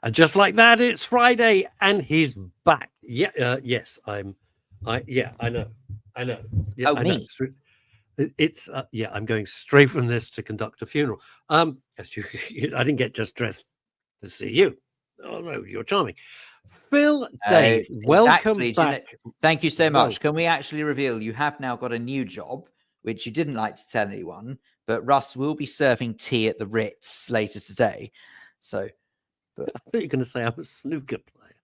And just like that, it's Friday, and he's back. Yeah, yes, I know. Yeah, Oh, I know. me. It's I'm going straight from this to conduct a funeral. As you, I didn't get just dressed to see you. Oh no, you're charming. Phil, Dave, welcome exactly. back. Thank you so much. Can we actually reveal you have now got a new job, which you didn't like to tell anyone, but Russ will be serving tea at the Ritz later today. So, I thought you were going to say I'm a snooker player.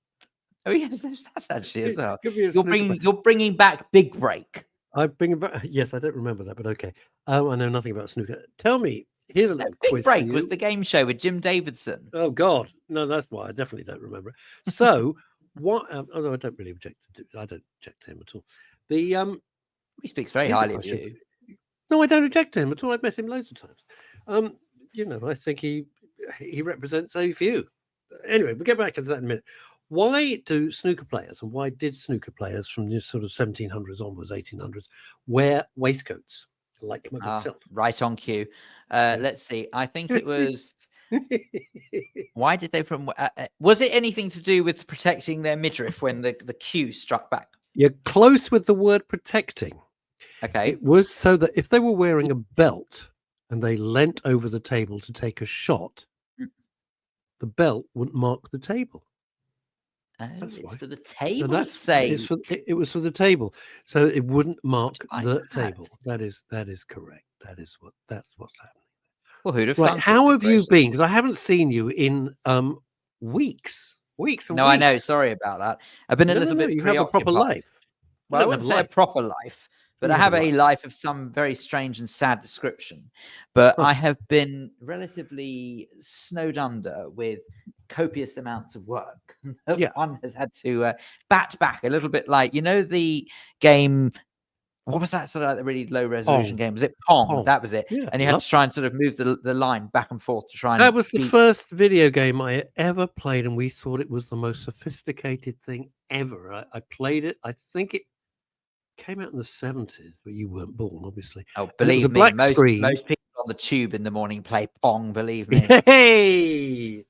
Oh yes, that's actually as well. You're bringing back Big Break. I'm bringing back. Yes, I don't remember that, but okay. I know nothing about snooker. Tell me. Here's a little quiz. Big Break was the game show with Jim Davidson. Oh God, no, that's why I definitely don't remember it. So, what? Although I don't really object to, I don't object to him at all. He speaks very highly of you. No, I don't object to him at all. I've met him loads of times. I think he represents a few. Anyway, we'll get back to that in a minute. Why do snooker players, and why did snooker players from the sort of 1700s onwards, 1800s, wear waistcoats like myself? Right on cue. Let's see. I think it was. Why did they? Was it anything to do with protecting their midriff when the cue struck back? You're close with the word protecting. Okay. It was so that if they were wearing a belt and they leant over the table to take a shot, the belt wouldn't mark the table. Oh, it's for the table's sake. It was for the table, so it wouldn't mark the table. That is correct. That's what's happening. Well, who'd have right? How have you been? Because I haven't seen you in weeks. No, I know. Sorry about that. I've been a little bit. You have a proper life. Well, I wouldn't say a proper life, but I have a life of some very strange and sad description. But I have been relatively snowed under with copious amounts of work. One has had to bat back a little bit, like the game. What was that sort of like the really low resolution game? Was it Pong? That was it. Yeah, and you had to try and sort of move the line back and forth to try and. That was the first video game I ever played, and we thought it was the most sophisticated thing ever. I played it. I think it came out in the 70s, but you weren't born, obviously. Oh, believe me, most people on the tube in the morning play Pong. Believe me. Hey.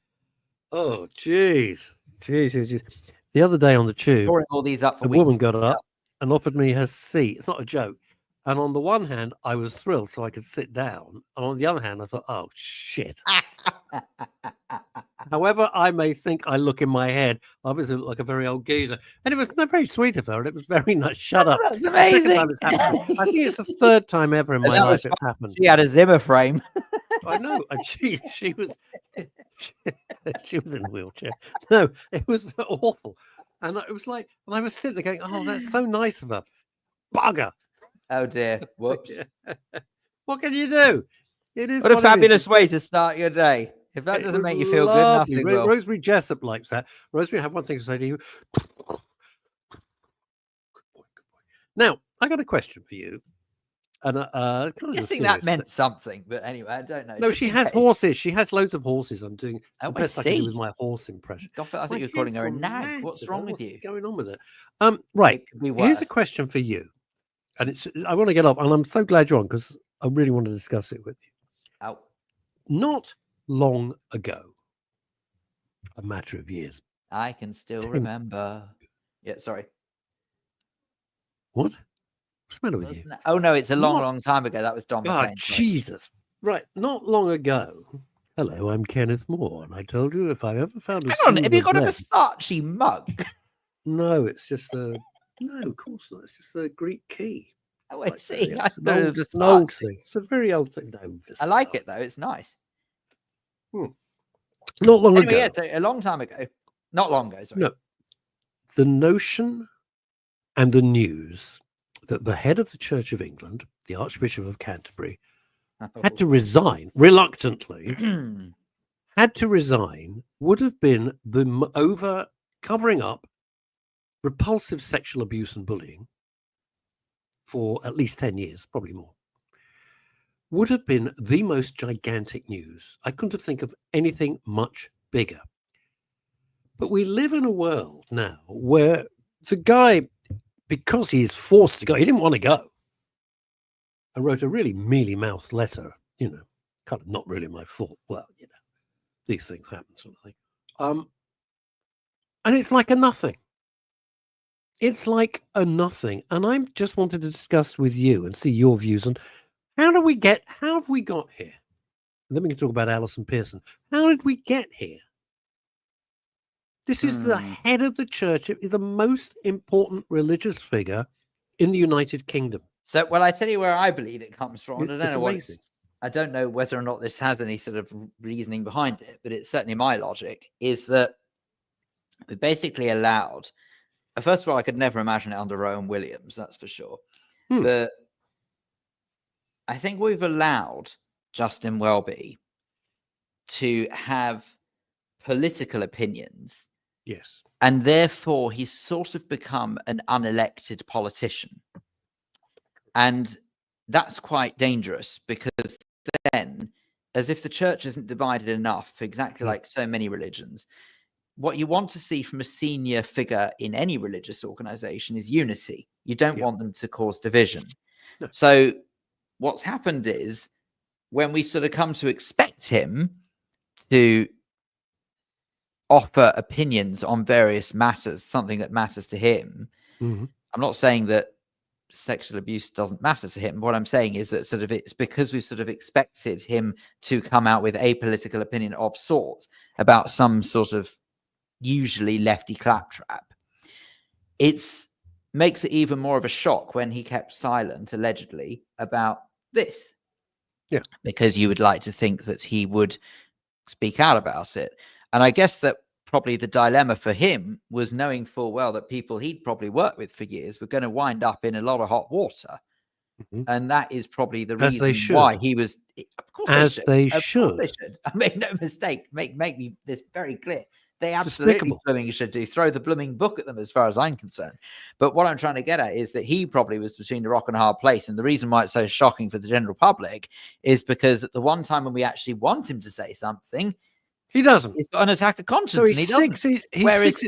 Oh, jeez. The other day on the tube, all these up for a woman got up and offered me her seat. It's not a joke. And on the one hand, I was thrilled so I could sit down. And on the other hand, I thought, oh, shit. However, I may think I look in my head, I obviously look like a very old geezer. And it was very sweet of her. And it was very nice. Shut up. That's amazing. I think it's the third time ever in my life it's happened. She had a Zimmer frame. I know. And she was she was in a wheelchair. No, it was awful. And it was like, and I was sitting there going, oh, that's so nice of her. Bugger. Oh, dear. Whoops. What can you do? It is. What a fabulous way to start your day. If that doesn't make you feel lovely. good, nothing will. Rosemary Jessup likes that. Rosemary, I have one thing to say to you. Good boy. Now, I got a question for you. And I think that meant something, but anyway, I don't know. No, she has horses. She has loads of horses. I'm doing the best I can do with my horse impression. I think you're calling her a nag. What's wrong with you? What's going on with it? Right. Here's a question for you. And I want to get up, and I'm so glad you're on because I really want to discuss it with you. Oh. Not long ago, a matter of years. I can still remember. Yeah, sorry. What? What's the matter with you? Oh, no, it's a long time ago. That was Don McLean. Oh, Jesus. Right. Not long ago. Hello, I'm Kenneth Moore, and I told you if I ever found a Hang on, have you got a Versace mug? No, it's just a... No, of course not. It's just a Greek key. Oh, I see. It's an old thing. It's a very old thing. No, I like it, though. It's nice. Not long ago. Yeah, so a long time ago. Not long ago, sorry. No. The notion and the news that the head of the Church of England, the Archbishop of Canterbury, had to resign reluctantly, would have been over covering up repulsive sexual abuse and bullying for at least 10 years, probably more, would have been the most gigantic news. I couldn't think of anything much bigger. But we live in a world now where the guy, because he's forced to go, he didn't want to go, and wrote a really mealy-mouthed letter, kind of not really my fault. Well, these things happen, sort of thing. And it's like a nothing. It's like a nothing. And I just wanted to discuss with you and see your views on how have we got here? And then we can talk about Alison Pearson. How did we get here? This is the head of the church, the most important religious figure in the United Kingdom. So, well, I tell you where I believe it comes from. I don't know I don't know whether or not this has any sort of reasoning behind it, but it's certainly my logic is that we basically allowed. First of all, I could never imagine it under Rowan Williams, that's for sure. But I think we've allowed Justin Welby to have political opinions. Yes. And therefore, he's sort of become an unelected politician. And that's quite dangerous because then, as if the church isn't divided enough, exactly like so many religions, what you want to see from a senior figure in any religious organization is unity. You don't want them to cause division. No. So what's happened is when we sort of come to expect him to offer opinions on various matters, something that matters to him, I'm not saying that sexual abuse doesn't matter to him. What I'm saying is that sort of it's because we've sort of expected him to come out with a political opinion of sorts about some sort of usually lefty claptrap. It's makes it even more of a shock when he kept silent, allegedly, about this. Yeah. Because you would like to think that he would speak out about it. And I guess that probably the dilemma for him was knowing full well that people he'd probably worked with for years were going to wind up in a lot of hot water. And that is probably the reason why he was. Of course they should. I make no mistake. Make me this very clear. They absolutely blooming should do. Throw the blooming book at them as far as I'm concerned. But what I'm trying to get at is that he probably was between a rock and a hard place. And the reason why it's so shocking for the general public is because at the one time when we actually want him to say something, he doesn't. He's got an attack of conscience, so and he doesn't. Whereas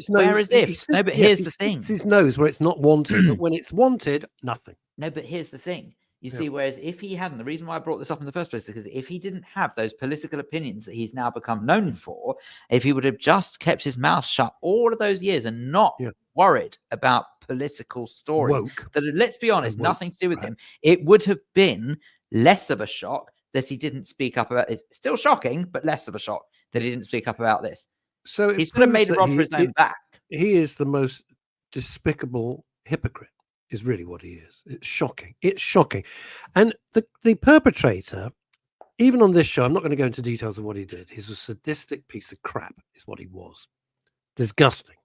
if? No, but here's the thing. His nose where it's not wanted, but when it's wanted, nothing. No, but here's the thing. You see, whereas if he hadn't, the reason why I brought this up in the first place is because if he didn't have those political opinions that he's now become known for, if he would have just kept his mouth shut all of those years and not worried about political stories that, let's be honest, nothing to do with him, it would have been less of a shock that he didn't speak up about it. Still shocking, but less of a shock that he didn't speak up about this. So he's sort of made a rod for his own back. He is the most despicable hypocrite. Is really what he is. It's shocking. It's shocking. And the perpetrator, even on this show, I'm not going to go into details of what he did. He's a sadistic piece of crap is what he was. Disgusting.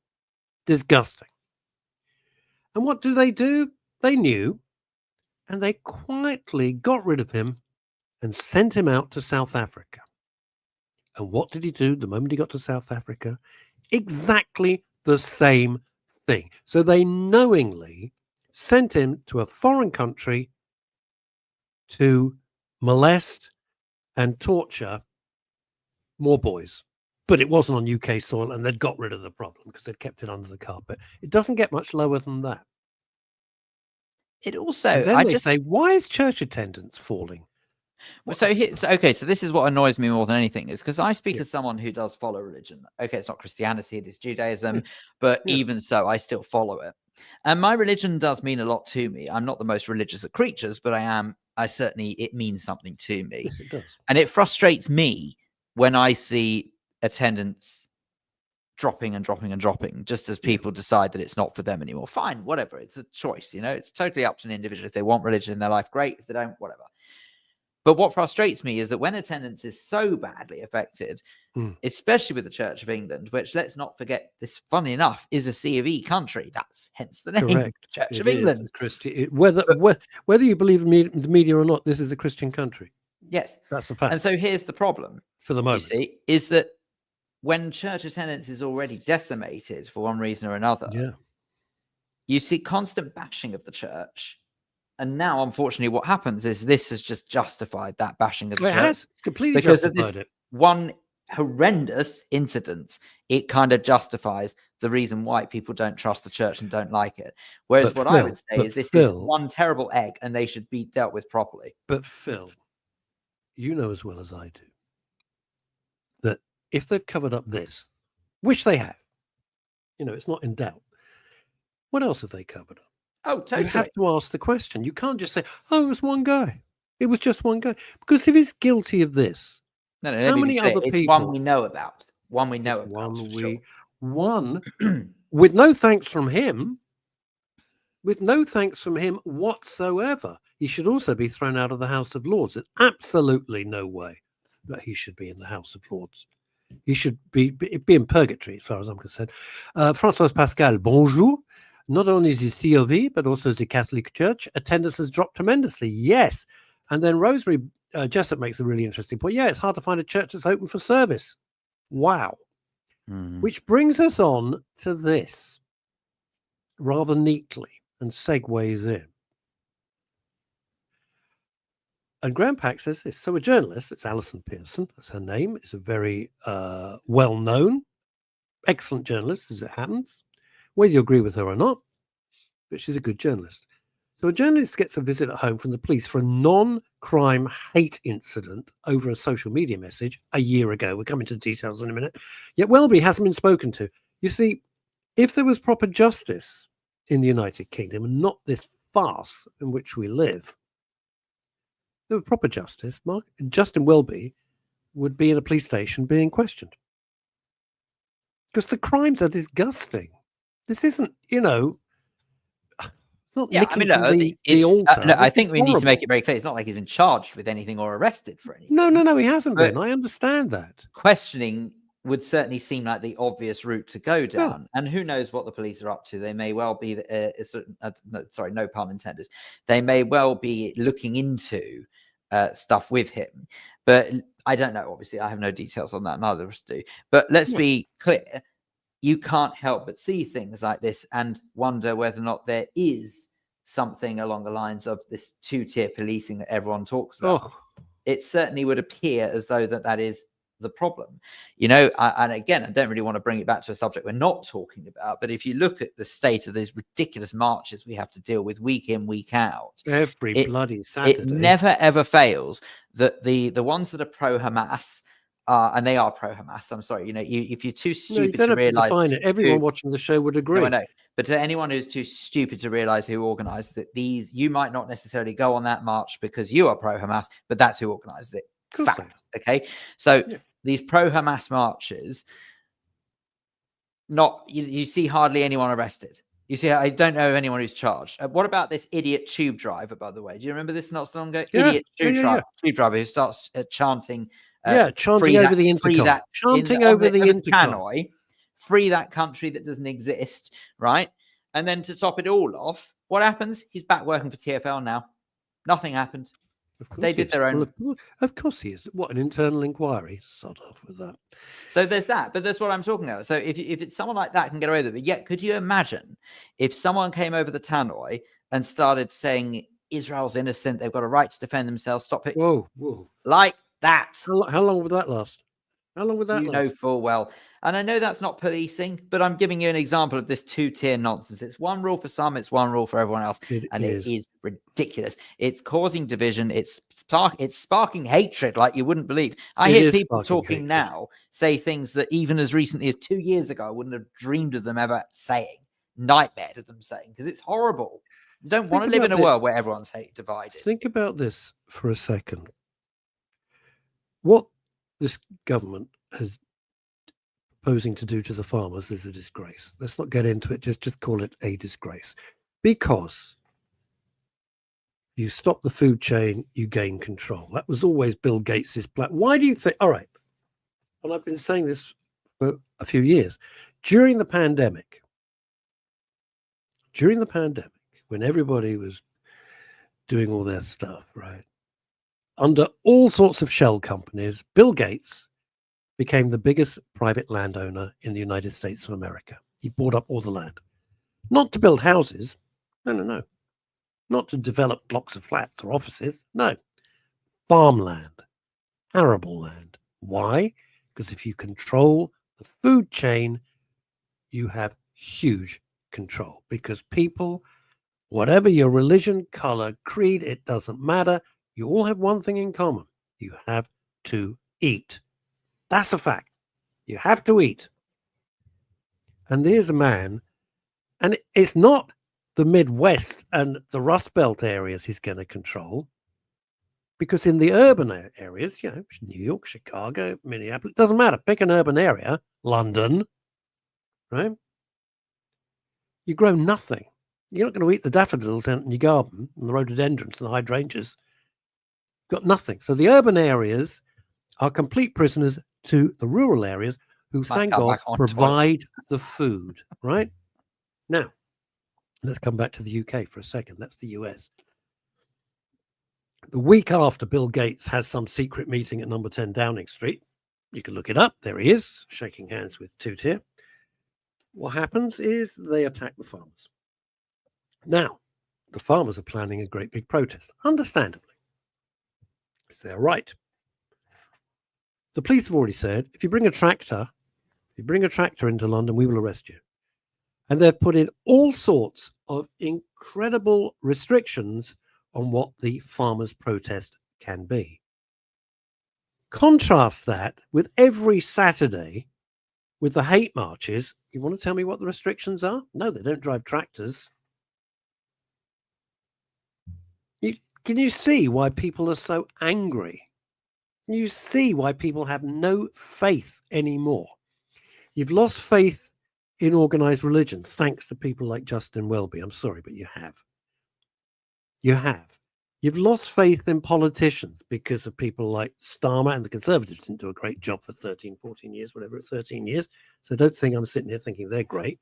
Disgusting. And what do? They knew, and they quietly got rid of him and sent him out to South Africa. And what did he do the moment he got to South Africa? Exactly the same thing. So they knowingly sent him to a foreign country to molest and torture more boys. But it wasn't on UK soil, and they'd got rid of the problem because they'd kept it under the carpet. It doesn't get much lower than that. It also... And then they say, why is church attendance falling? Well, so this is what annoys me more than anything is because I speak as someone who does follow religion. Okay, it's not Christianity, it is Judaism, but even so, I still follow it. And my religion does mean a lot to me. I'm not the most religious of creatures, but it means something to me. Yes, it does. And it frustrates me when I see attendance dropping and dropping and dropping, just as people decide that it's not for them anymore. Fine, whatever. It's a choice, it's totally up to an individual. If they want religion in their life, great. If they don't, whatever. But what frustrates me is that when attendance is so badly affected, especially with the Church of England, which, let's not forget, this, funny enough, is a C of E country. That's hence the name, correct. Church of England. Whether you believe in the media or not, this is a Christian country. Yes. That's the fact. And so here's the problem, for the moment, you see, is that when church attendance is already decimated for one reason or another, you see constant bashing of the church. And now, unfortunately, what happens is this has just justified that bashing of the church. It has completely because justified of this it. One horrendous incident. It kind of justifies the reason why people don't trust the church and don't like it. Whereas I would say is this is one terrible egg and they should be dealt with properly. But Phil, you know as well as I do that if they've covered up this, which they have, It's not in doubt. What else have they covered up? Oh, totally. You have to ask the question. You can't just say, "Oh, it was one guy. It was just one guy." Because if he's guilty of this, no, how many other it's people? One we know about. One we know about. One with no thanks from him. With no thanks from him whatsoever. He should also be thrown out of the House of Lords. There's absolutely no way that he should be in the House of Lords. He should be in purgatory, as far as I'm concerned. François Pascal, bonjour. Not only the COV, but also the Catholic Church, attendance has dropped tremendously. Yes. And then Rosemary Jessup makes a really interesting point. Yeah, it's hard to find a church that's open for service. Wow. Which brings us on to this rather neatly and segues in. And Graham Pack says this. So a journalist, it's Alison Pearson, that's her name, is a very well-known, excellent journalist, as it happens, whether you agree with her or not, but she's a good journalist. So a journalist gets a visit at home from the police for a non-crime hate incident over a social media message a year ago. We'll come into the details in a minute. Yet Welby hasn't been spoken to. You see, if there was proper justice in the United Kingdom and not this farce in which we live, there was proper justice, Justin Welby would be in a police station being questioned. Because the crimes are disgusting. This isn't, not nicking from the altar. I think we need to make it very clear. It's not like he's been charged with anything or arrested for anything. No, he hasn't been. I understand that. Questioning would certainly seem like the obvious route to go down. Yeah. And who knows what the police are up to? They may well be, no pun intended. They may well be looking into stuff with him. But I don't know. Obviously, I have no details on that. Neither of us do. But let's be clear. You can't help but see things like this and wonder whether or not there is something along the lines of this two-tier policing that everyone talks about. It certainly would appear as though that is the problem. And again, I don't really want to bring it back to a subject we're not talking about, but if you look at the state of these ridiculous marches we have to deal with week in, week out, every bloody Saturday, it never ever fails that the ones that are pro-Hamas, and they are pro-Hamas. I'm sorry, if you're too stupid to realize, everyone watching the show would agree. No, I know. But to anyone who's too stupid to realize who organizes it, you might not necessarily go on that march because you are pro-Hamas, but that's who organizes it. Fact. Okay. So these pro-Hamas marches, you see hardly anyone arrested. You see, I don't know anyone who's charged. What about this idiot tube driver, by the way? Do you remember this not so long ago? Idiot tube driver who starts chanting. Chanting over the intercom. Chanting over the intercom. Free that country that doesn't exist, right? And then to top it all off, what happens? He's back working for TfL now. Nothing happened. They did their own. Well, of course he is. What, an internal inquiry? Sod off with that. So there's that, but that's what I'm talking about. So if it's someone like that can get away with it, but yet could you imagine if someone came over the tannoy and started saying Israel's innocent, they've got a right to defend themselves, stop it. Whoa. Like that. How long would that last? How long would that last? You know full well. And I know that's not policing, but I'm giving you an example of this two-tier nonsense. It's one rule for some, it's one rule for everyone else. It is ridiculous. It's causing division. It's sparking hatred like you wouldn't believe. I hear people talking now say things that even as recently as 2 years ago, I wouldn't have dreamed of them ever saying, nightmared of them saying, because it's horrible. You don't want to live in a world where everyone's divided. Think about this for a second. What this government is proposing to do to the farmers is a disgrace. Let's not get into it. Just call it a disgrace. Because you stop the food chain, you gain control. That was always Bill Gates's plan. Why do you think? All right. And I've been saying this for a few years. During the pandemic, when everybody was doing all their stuff, right? Under all sorts of shell companies, Bill Gates became the biggest private landowner in the United States of America. He bought up all the land. Not to build houses. No. Not to develop blocks of flats or offices. No. Farmland. Arable land. Why? Because if you control the food chain, you have huge control. Because people, whatever your religion, color, creed, it doesn't matter. You all have one thing in common. You have to eat. That's a fact. You have to eat. And here's a man, and it's not the Midwest and the Rust Belt areas he's going to control, because in the urban areas, New York, Chicago, Minneapolis, doesn't matter. Pick an urban area, London, right? You grow nothing. You're not going to eat the daffodils in your garden and the rhododendrons and the hydrangeas. Got nothing. So the urban areas are complete prisoners to the rural areas who, thank God, provide the food, right? Now, let's come back to the UK for a second. That's the US. The week after Bill Gates has some secret meeting at number 10 Downing Street, you can look it up. There he is, shaking hands with Toot here. What happens is they attack the farmers. Now, the farmers are planning a great big protest, understandably. It's their right. The police have already said, if you bring a tractor into London, we will arrest you. And they've put in all sorts of incredible restrictions on what the farmers' protest can be. Contrast that with every Saturday with the hate marches. You want to tell me what the restrictions are? No, they don't drive tractors. Can you see why people are so angry? Can you see why people have no faith anymore? You've lost faith in organized religion, thanks to people like Justin Welby. I'm sorry, but you have. You have. You've lost faith in politicians because of people like Starmer, and the Conservatives didn't do a great job for 13, 14 years, whatever, 13 years. So don't think I'm sitting here thinking they're great.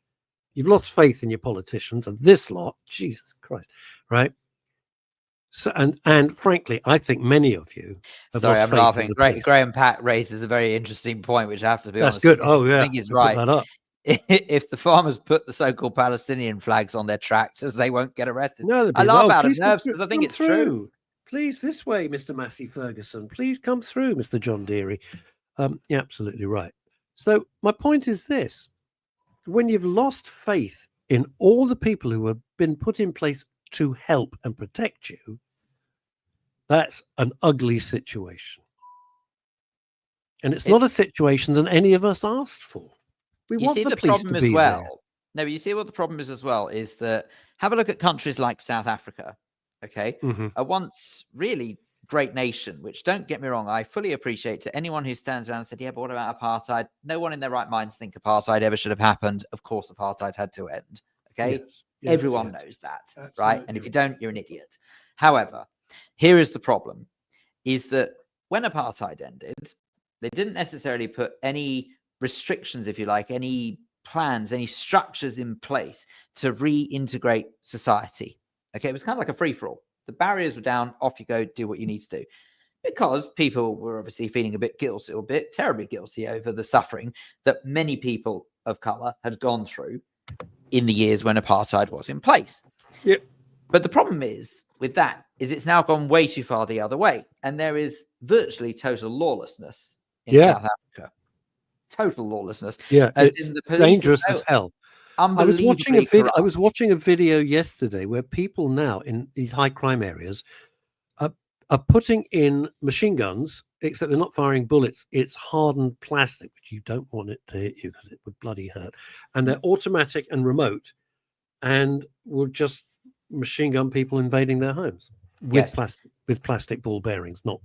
You've lost faith in your politicians, and this lot, Jesus Christ, right? So, and frankly, I think many of you have Sorry, lost I'm laughing. faith Graham Pat raises a very interesting point, which I have to be honest. That's good. Oh, yeah. I think he's right. Put that up. If the farmers put the so-called Palestinian flags on their tractors, they won't get arrested. No, I laugh out of nerves because I think it's true. Please, this way, Mr. Massey Ferguson. Please come through, Mr. John Deary. You're absolutely right. So my point is this. When you've lost faith in all the people who have been put in place to help and protect you, that's an ugly situation. And it's not a situation that any of us asked for. We want the police to be there. No, but you see what the problem is as well is that have a look at countries like South Africa, okay? A once really great nation, which, don't get me wrong, I fully appreciate to anyone who stands around and said, yeah, but what about apartheid? No one in their right minds think apartheid ever should have happened. Of course, apartheid had to end, okay? Yes, everyone knows that, absolutely, right? And if you don't, you're an idiot. However, here is the problem, is that when apartheid ended, they didn't necessarily put any restrictions, if you like, any plans, any structures in place to reintegrate society. Okay, it was kind of like a free-for-all. The barriers were down, off you go, do what you need to do. Because people were obviously feeling a bit guilty, or a bit terribly guilty over the suffering that many people of colour had gone through in the years when apartheid was in place. Yep. But the problem is with that is it's now gone way too far the other way. And there is virtually total lawlessness in South Africa. Total lawlessness. Yeah, it's dangerous as hell. I was watching a video yesterday where people now in these high crime areas are putting in machine guns, except they're not firing bullets. It's hardened plastic, which you don't want it to hit you because it would bloody hurt. And they're automatic and remote, and will just machine gun people invading their homes with plastic ball bearings, not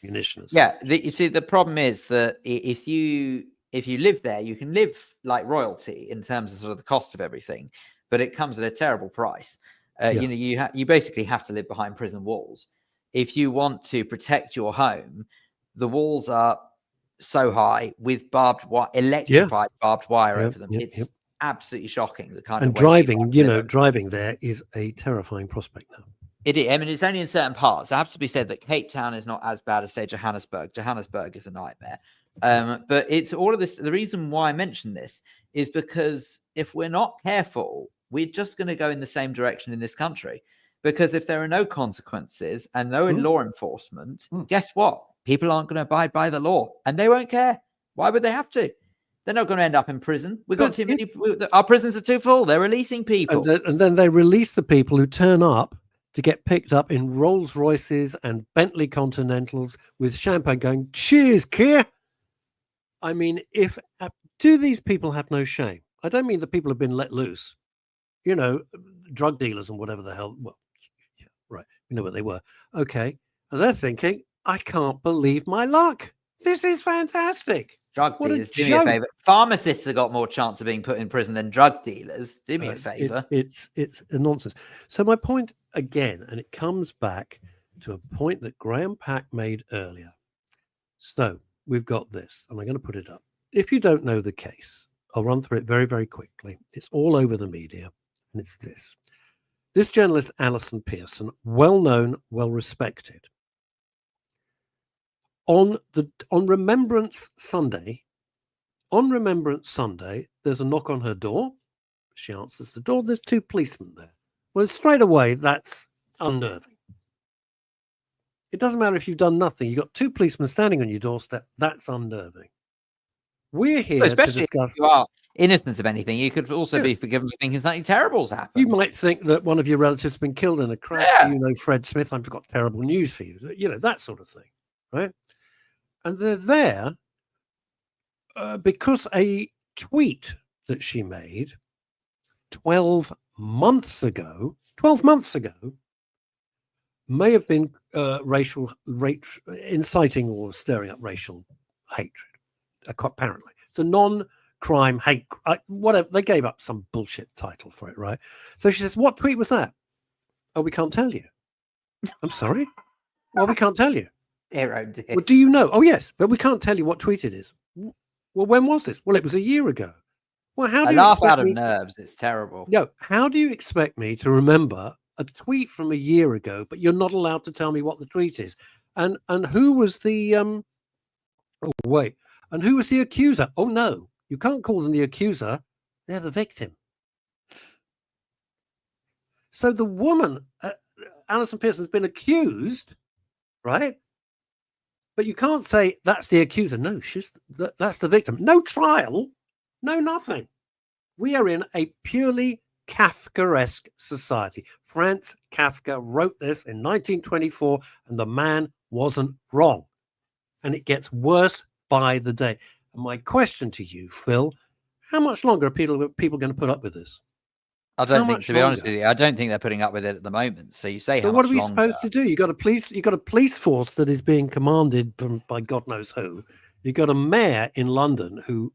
ammunition. Yeah, you see, the problem is that if you live there, you can live like royalty in terms of sort of the cost of everything, but it comes at a terrible price. You basically have to live behind prison walls. If you want to protect your home, the walls are so high with barbed wire, electrified barbed wire over them. It's absolutely shocking. The kind of driving, driving there is a terrifying prospect now. It is. I mean, it's only in certain parts. It has to be said that Cape Town is not as bad as, say, Johannesburg. Johannesburg is a nightmare. But it's all of this. The reason why I mention this is because if we're not careful, we're just going to go in the same direction in this country. Because if there are no consequences and no law enforcement, guess what? People aren't going to abide by the law, and they won't care. Why would they have to? They're not going to end up in prison. We've got too many. Our prisons are too full. They're releasing people, and then they release the people who turn up to get picked up in Rolls Royces and Bentley Continentals with champagne going, cheers, Keir. I mean, do these people have no shame? I don't mean the people have been let loose, drug dealers and whatever the hell. Well, yeah, right. You know what they were. Okay. And they're thinking, I can't believe my luck. This is fantastic. Drug dealers, do me a favor. Pharmacists have got more chance of being put in prison than drug dealers. Do me a favor. It's a nonsense. So my point again, and it comes back to a point that Graham Pack made earlier. So we've got this, and I'm going to put it up. If you don't know the case, I'll run through it very, very quickly. It's all over the media, and it's this. This journalist, Alison Pearson, well-known, well-respected. On Remembrance Sunday, there's a knock on her door. She answers the door. There's 2 policemen there. Well, straight away, that's unnerving. It doesn't matter if you've done nothing. You've got 2 policemen standing on your doorstep. That's unnerving. We're here especially to discuss. If you are innocent of anything. You could also be forgiven for thinking something terrible's happened. You might think that one of your relatives has been killed in a crash. Yeah. You know, Fred Smith, I've got terrible news for you. You know, that sort of thing, right? And they're there because a tweet that she made 12 months ago may have been inciting or stirring up racial hatred, apparently. It's a non-crime hate, whatever. They gave up some bullshit title for it, right? So she says, what tweet was that? Oh, we can't tell you. I'm sorry? Well, we can't tell you. Well, do you know? Oh, yes, but we can't tell you what tweet it is. Well, when was this? Well, it was a year ago. Well, how do you laugh out of nerves? It's terrible. No, how do you expect me to remember a tweet from a year ago, but you're not allowed to tell me what the tweet is? And who was the and who was the accuser? Oh no, you can't call them the accuser. They're the victim. So the woman, Alison Pearson, has been accused, right? But you can't say that's the accuser. No, that's the victim. No trial, no nothing. We are in a purely Kafkaesque society. Franz Kafka wrote this in 1924, and the man wasn't wrong. And it gets worse by the day. And my question to you, Phil, how much longer are people going to put up with this? I don't think, to be honest with you, I don't think they're putting up with it at the moment. So you say, but what are we supposed to do? You've got a police force that is being commanded by God knows who. You've got a mayor in London who,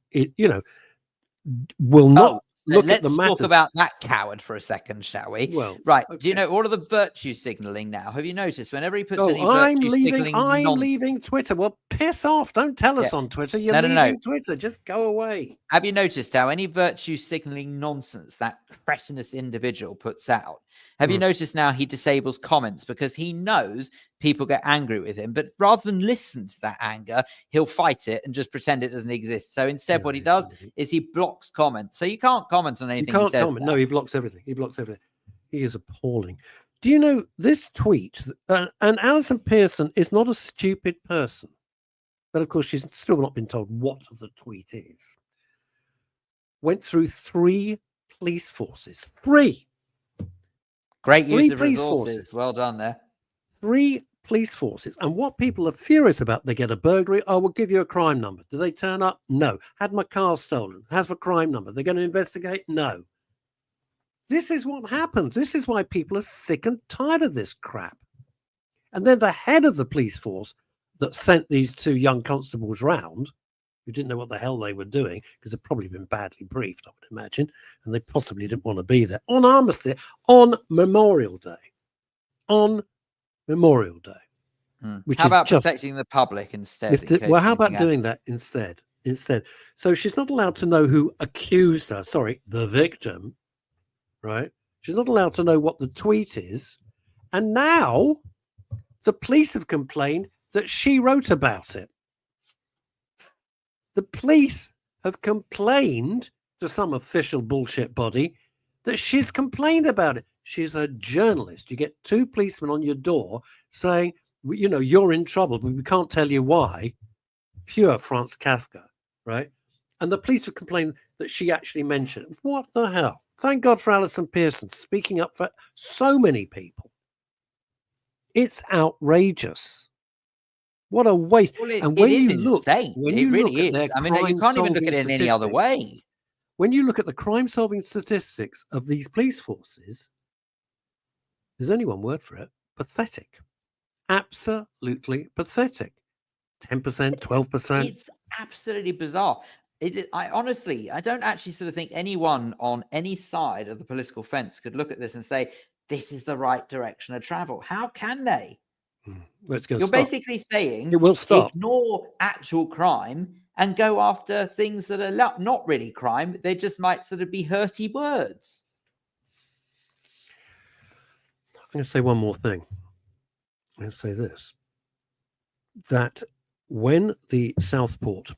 will not look at the matters. Let's talk about that coward for a second, shall we? Well, right. Okay. Do you know all of the virtue signaling now? Have you noticed whenever he puts any virtue signaling? I'm leaving Twitter. Well, piss off. Don't tell us on Twitter. You're leaving Twitter. Just go away. Have you noticed how any virtue signaling nonsense that cretinous individual puts out? Have you noticed now he disables comments because he knows people get angry with him, but rather than listen to that anger, he'll fight it and just pretend it doesn't exist. So instead, what he does is he blocks comments. So you can't comment on anything he says. No, he blocks everything. He is appalling. Do you know this tweet? And Alison Pearson is not a stupid person, but of course she's still not been told what the tweet is. Went through 3 police forces. 3. Great use of resources. Well done there. 3 police forces. And what people are furious about, they get a burglary. Oh, we'll give you a crime number. Do they turn up? No. Had my car stolen. Has a crime number. They're going to investigate? No. This is what happens. This is why people are sick and tired of this crap. And then the head of the police force that sent these 2 young constables round, who didn't know what the hell they were doing, because they'd probably been badly briefed, I would imagine, and they possibly didn't want to be there, on Armistice, on Memorial Day. On Memorial Day. Which how about protecting the public instead? How about doing that instead? So she's not allowed to know who accused her, the victim, right? She's not allowed to know what the tweet is. And now the police have complained that she wrote about it. The police have complained to some official bullshit body that she's complained about it. She's a journalist. You get 2 policemen on your door saying, you're in trouble, but we can't tell you why. Pure Franz Kafka, right? And the police have complained that she actually mentioned it. What the hell? Thank God for Alison Pearson speaking up for so many people. It's outrageous. What a waste! Well, And it when is you look, insane. when It you look really at their is. I mean, you can't even look at it in any other way. When you look at the crime-solving statistics of these police forces, there's only one word for it: pathetic. Absolutely pathetic. 10%, 12%. It's absolutely bizarre. I honestly, I don't actually sort of think anyone on any side of the political fence could look at this and say, this is the right direction of travel. How can they? Well, it's going to You're stop. basically saying, It will stop. Ignore actual crime and go after things that are not really crime. They just might sort of be hurty words. I'm going to say one more thing. I'm going to say this. That when the Southport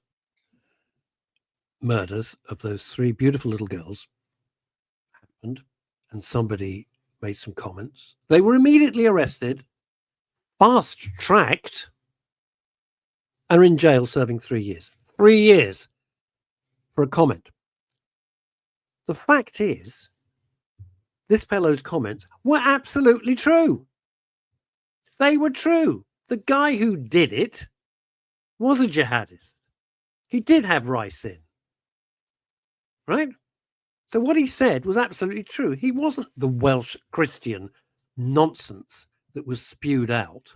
murders of those 3 beautiful little girls happened and somebody made some comments, they were immediately arrested, fast-tracked, and are in jail serving 3 years. 3 years for a comment. The fact is, this fellow's comments were absolutely true. They were true. The guy who did it was a jihadist. He did have rice in. Right? So what he said was absolutely true. He wasn't the Welsh Christian nonsense that was spewed out.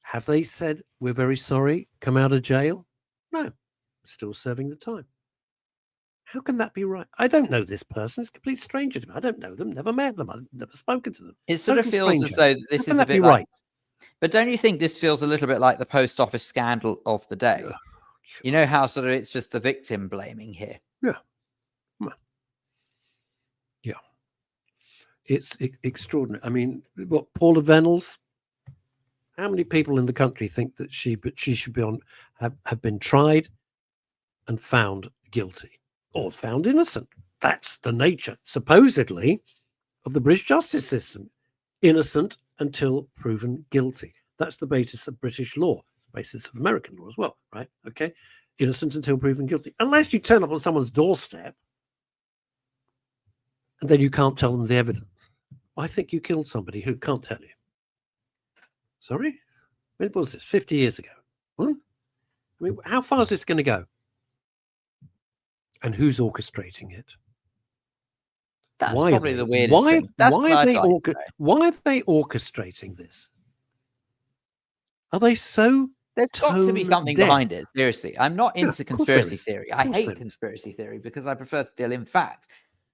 Have they said, we're very sorry, come out of jail? No, still serving the time. How can that be right? I don't know this person. It's a complete stranger to me. I don't know them, never met them. I've never spoken to them. It sort of feels as though this is a bit right. But don't you think this feels a little bit like the post office scandal of the day? Yeah. You know how sort of it's just the victim blaming here. Yeah. Yeah. It's extraordinary. I mean, what, Paula Venables? How many people in the country think that she should be have been tried and found guilty or found innocent? That's the nature, supposedly, of the British justice system. Innocent until proven guilty. That's the basis of British law, the basis of American law as well, right? Okay. Innocent until proven guilty. Unless you turn up on someone's doorstep and then you can't tell them the evidence. I think you killed somebody who can't tell you. Sorry? When was this? 50 years ago. I mean, how far is this going to go? And who's orchestrating it? That's probably the weirdest thing. Why are they orchestrating this? Are they so? There's got to be something behind it. Seriously, I'm not into conspiracy theory. I hate conspiracy theory because I prefer to deal in fact.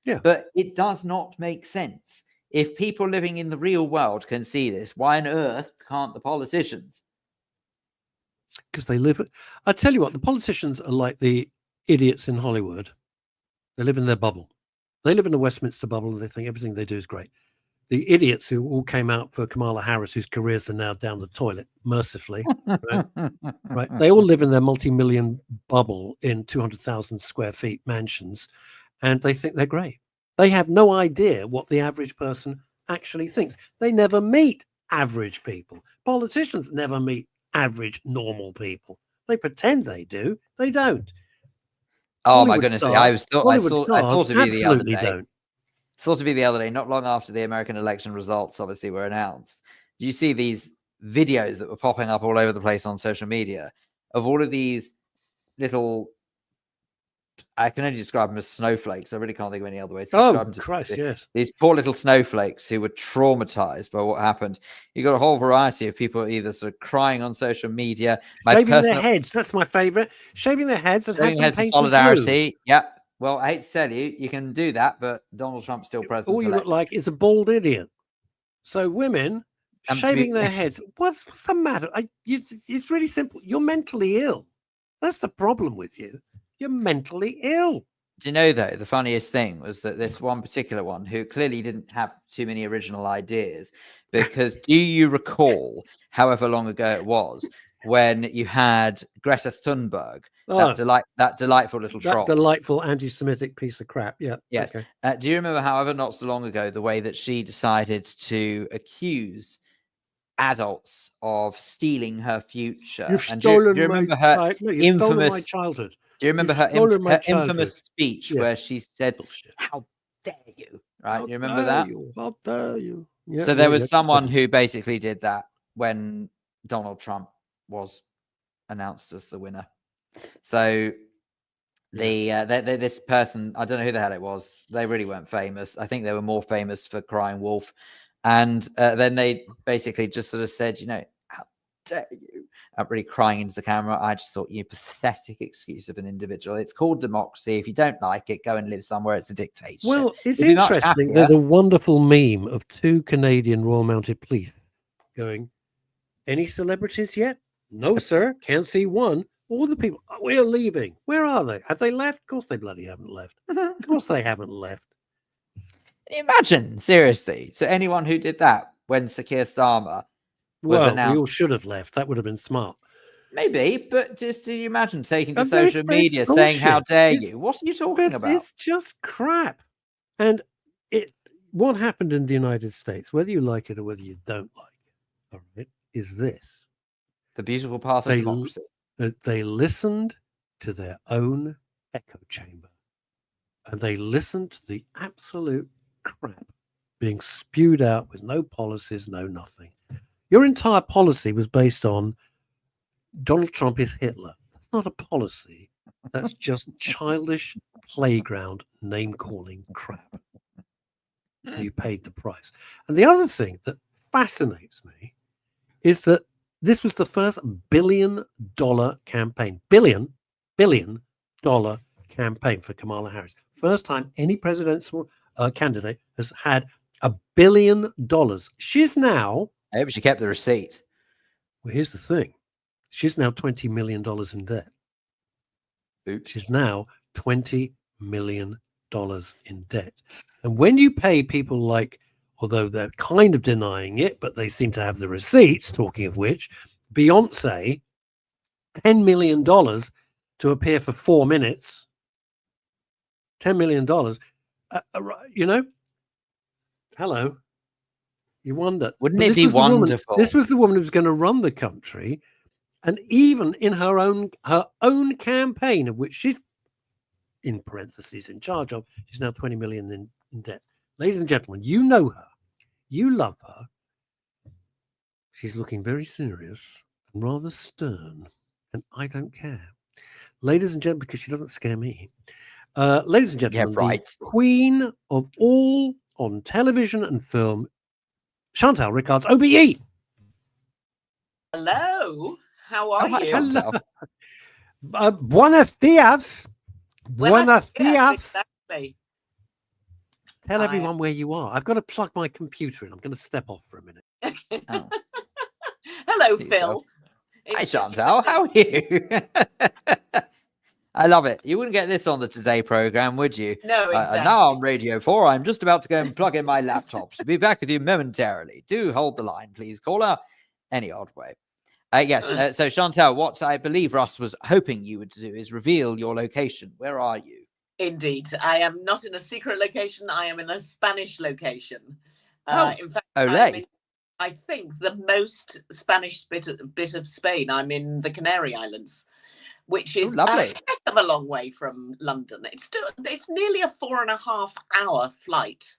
Yeah. But it does not make sense. If people living in the real world can see this, why on earth can't the politicians? Because they live. I tell you what, the politicians are like the idiots in Hollywood. They live in their bubble. They live in the Westminster bubble and they think everything they do is great. The idiots who all came out for Kamala Harris, whose careers are now down the toilet, mercifully, right? They all live in their multi-million bubble in 200,000 square feet mansions, and they think they're great. They have no idea what the average person actually thinks. They never meet average people. Politicians never meet average, normal people. They pretend they do. They don't. Oh, my goodness. I thought to be the other day. Don't. Thought to be the other day, not long after the American election results obviously were announced. Do you see these videos that were popping up all over the place on social media of all of these little, I can only describe them as snowflakes. I really can't think of any other way to describe them. Christ, yes. These poor little snowflakes who were traumatized by what happened. You got a whole variety of people either sort of crying on social media. Shaving their heads. That's my favorite. Shaving their heads and having painted solidarity. blue. Yeah. Well, I hate to tell you, you can do that, but Donald Trump's still president. All you look like is a bald idiot. So women shaving their heads. What's the matter? It's really simple. You're mentally ill. That's the problem with you. You're mentally ill. Do you know, though, the funniest thing was that this one particular one who clearly didn't have too many original ideas, because do you recall, however long ago it was, when you had Greta Thunberg, that delightful little troll. That delightful anti-Semitic piece of crap, yeah. Yes. Okay. Do you remember, however, not so long ago, the way that she decided to accuse adults of stealing her future? You've stolen do you remember my infamous childhood. Do you remember her infamous speech where she said, "How dare you?" Right? Do you remember that? How dare you? Yeah, so there was someone who basically did that when Donald Trump was announced as the winner. So this person, I don't know who the hell it was. They really weren't famous. I think they were more famous for crying wolf. And then they basically just sort of said, how dare you? Really crying into the camera. I just thought, you pathetic excuse of an individual. It's called democracy. If you don't like it, go and live somewhere. It's a dictatorship. Well, it's interesting. There's a wonderful meme of 2 Canadian Royal Mounted Police going, any celebrities yet? No, sir. Can't see one. All the people, we're leaving. Where are they? Have they left? Of course they bloody haven't left. Of course they haven't left. Can you imagine? Seriously. So anyone who did that when Sir Keir Starmer was announced, we all should have left. That would have been smart. Maybe, but just do you imagine taking to social media saying, how dare you? What are you talking about? It's just crap. And what happened in the United States, whether you like it or whether you don't like it, all right, is this. The beautiful part of democracy. They listened to their own echo chamber. And they listened to the absolute crap being spewed out with no policies, no nothing. Your entire policy was based on Donald Trump is Hitler. That's not a policy. That's just childish playground name-calling crap. And you paid the price. And the other thing that fascinates me is that this was the first billion-dollar campaign. Billion dollar campaign for Kamala Harris. First time any presidential candidate has had $1 billion. She's now... I hope she kept the receipt. Well, here's the thing. She's now $20 million in debt. Oops. She's now $20 million in debt. And when you pay people like, although they're kind of denying it, but they seem to have the receipts, talking of which, Beyonce, $10 million to appear for 4 minutes, $10 million, hello. You wonder. Wouldn't it be wonderful? This was the woman who was going to run the country. And even in her own campaign, of which she's, in parentheses, in charge of, she's now 20 million in debt. Ladies and gentlemen, you know her. You love her. She's looking very serious and rather stern. And I don't care. Ladies and gentlemen, because she doesn't scare me. Ladies and gentlemen, the queen of all on television and film, Chantal Rickards OBE. Hello. How are you? Hello. Buenos dias. Buenos dias. Exactly. Tell everyone where you are. I've got to plug my computer in. I'm going to step off for a minute. Okay. Oh. Hello, Phil. Hi, Chantal. How are you? I love it. You wouldn't get this on the Today program, would you? No, exactly. And now on Radio 4, I'm just about to go and plug in my laptops. Be back with you momentarily. Do hold the line, please. Caller, any odd way. Yes. So, Chantal, what I believe Russ was hoping you would do is reveal your location. Where are you? Indeed. I am not in a secret location. I am in a Spanish location. In fact, I think the most Spanish bit of Spain. I'm in the Canary Islands, which is a heck of a long way from London. It's nearly a 4.5 hour flight,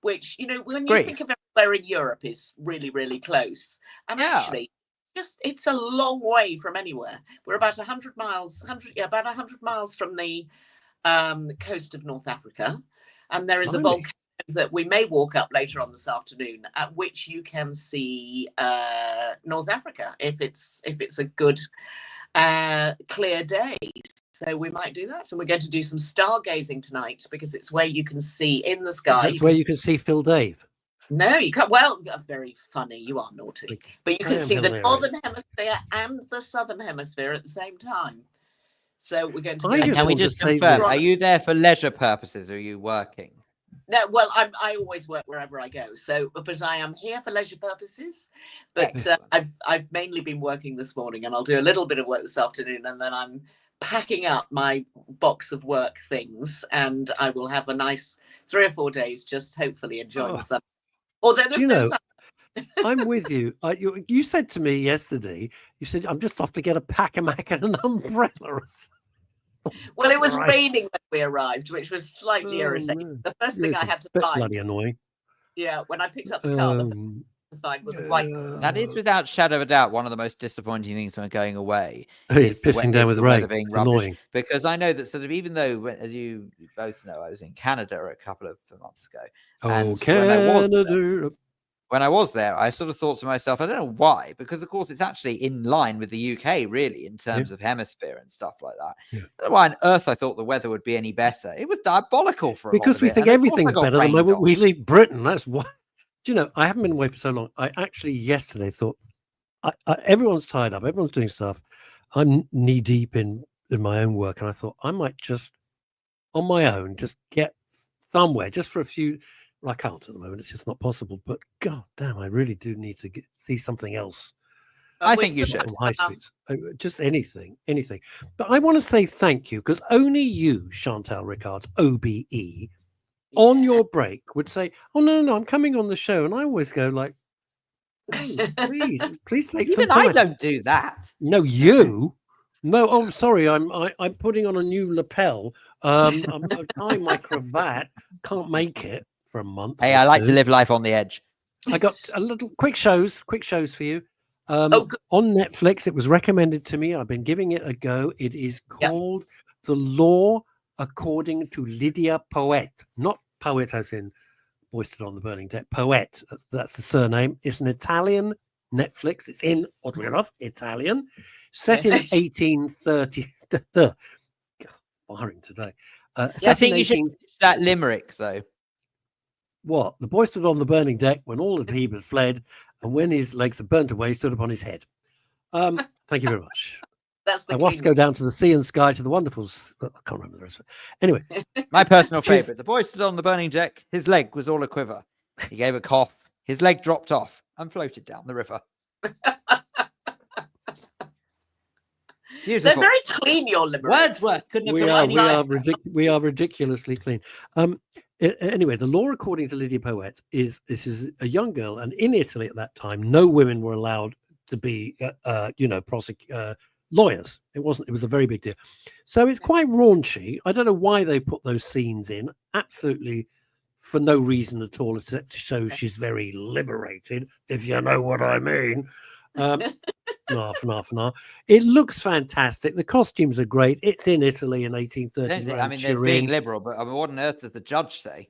which, when you think of everywhere in Europe is really, really close. And actually, it's a long way from anywhere. We're about 100 miles from the coast of North Africa. And there is a volcano that we may walk up later on this afternoon, at which you can see North Africa if it's a good clear day. So we might do that, and we're going to do some stargazing tonight because it's where you can see in the sky. That's where you can see Phil Dave. No, you can't. Well, very funny. You are naughty, but you can see the northern hemisphere and the southern hemisphere at the same time. So we're going to. Can we just confirm? Are you there for leisure purposes, or are you working? No, well, I always work wherever I go. So, but I am here for leisure purposes. But I've mainly been working this morning, and I'll do a little bit of work this afternoon, and then I'm packing up my box of work things, and I will have a nice 3 or 4 days, just hopefully enjoying the sun. Although there's no sun. I'm with you. You said to me yesterday, you said, I'm just off to get a pack-a-mac and an umbrella. Well, it was raining when we arrived, which was slightly irritating. The first thing I had to find. Bloody annoying. Yeah, when I picked up the car, identified with the whiteness. That is, without shadow of a doubt, one of the most disappointing things when going away. It's pissing down with rain. Being annoying. Because I know that sort of, even though, as you both know, I was in Canada a couple of months ago. Oh, Canada. When I was there, I sort of thought to myself, I don't know why, because of course it's actually in line with the UK, really, in terms of hemisphere and stuff like that. Yeah. I don't know why on earth I thought the weather would be any better. It was diabolical for a because we think everything's better the moment we leave Britain. That's why. Do you know, I haven't been away for so long. I actually yesterday thought, everyone's tied up, everyone's doing stuff. I'm knee deep in my own work, and I thought I might just, on my own, just get somewhere, just for a few. Well, I can't at the moment; it's just not possible. But god damn, I really do need to see something else. I think you should. High streets, just anything. But I want to say thank you, because only you, Chantal Rickards OBE, on your break would say, "Oh no, I'm coming on the show," and I always go like, "Please take some time." Even I don't do that. No, you. No, oh, sorry. I'm putting on a new lapel. I'm tying my cravat. Can't make it for a month. Hey, I like to live life on the edge. I got a little quick shows for you. On Netflix, it was recommended to me. I've been giving it a go. It is called The Law According to Lydia Poet, not poet as in Hoisted on the Burning Deck. Poet, that's the surname. It's an Italian Netflix. It's in, oddly enough, Italian, set in 1830. Firing today. I think you should use that limerick, though. What? The boy stood on the burning deck when all the people had fled, and when his legs had burnt away, he stood upon his head. Thank you very much. That's the I want to go down to the sea and sky to the wonderful. I can't remember the rest of it. Anyway, my personal favorite. The boy stood on the burning deck. His leg was all a quiver. He gave a cough. His leg dropped off and floated down the river. They're very clean, your limericks. Wordsworth couldn't have we are ridiculously clean. Anyway, the law according to Lydia Poet is a young girl, and in Italy at that time, no women were allowed to be, lawyers. It was a very big deal. So it's quite raunchy. I don't know why they put those scenes in. Absolutely for no reason at all, except to show she's very liberated, if you know what I mean. It looks fantastic. The costumes are great. It's in Italy in 1830. I mean, there's being liberal, but I mean, what on earth did the judge say?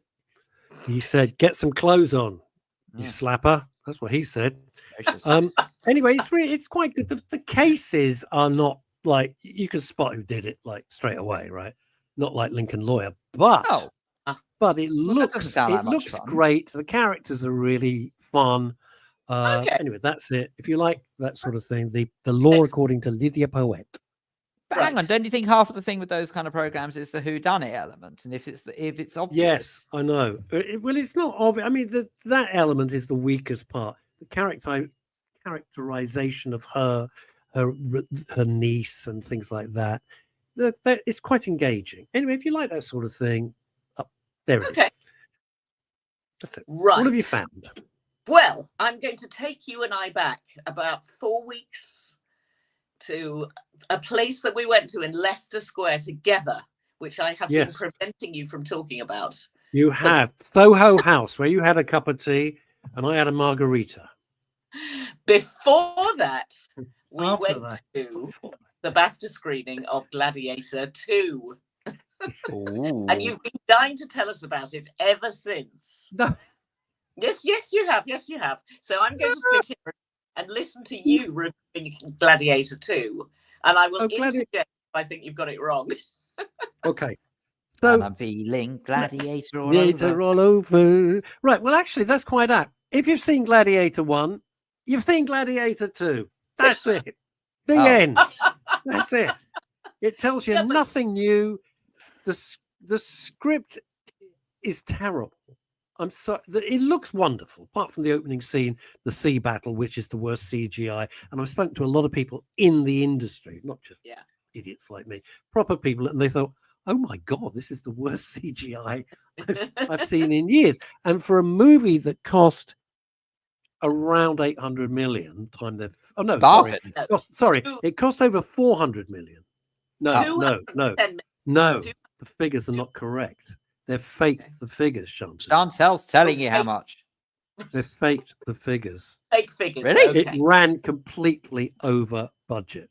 He said, "Get some clothes on, you slapper." That's what he said. Anyway, it's quite good. The cases are not like you can spot who did it like straight away, right? Not like Lincoln Lawyer, but it looks great. The characters are really fun. Anyway, that's it. If you like that sort of thing, the law according to Lydia Poet. But hang on, don't you think half of the thing with those kind of programs is the whodunit element? And if it's obvious, yes, I know. Well, it's not obvious. I mean, that element is the weakest part. The characterization of her niece and things like that. That is quite engaging. Anyway, if you like that sort of thing, there it is. That's it. Right. What have you found? Well, I'm going to take you and I back about 4 weeks to a place that we went to in Leicester Square together, which I have been preventing you from talking about. You have. Soho House, where you had a cup of tea and I had a margarita. Before that, we went to the BAFTA screening of Gladiator 2. And you've been dying to tell us about it ever since. No. Yes, you have. Yes, you have. So I'm going to sit here and listen to you reviewing Gladiator 2, and I will interject if I think you've got it wrong. Okay. So I'm feeling Gladiator all over. Right. Well, actually, that's quite apt. If you've seen Gladiator 1, you've seen Gladiator 2. That's it. The end. That's it. It tells you nothing new. The script is terrible. I'm sorry. It looks wonderful, apart from the opening scene, the sea battle, which is the worst CGI. And I've spoken to a lot of people in the industry, not just idiots like me, proper people, and they thought, "Oh my God, this is the worst CGI I've seen in years." And for a movie that cost around 800 million, it cost over 400 million. No, the figures are not correct. They're fake. The figures, Chantal. Chantal's telling you how much. They faked the figures. Fake figures. Really? Okay. It ran completely over budget.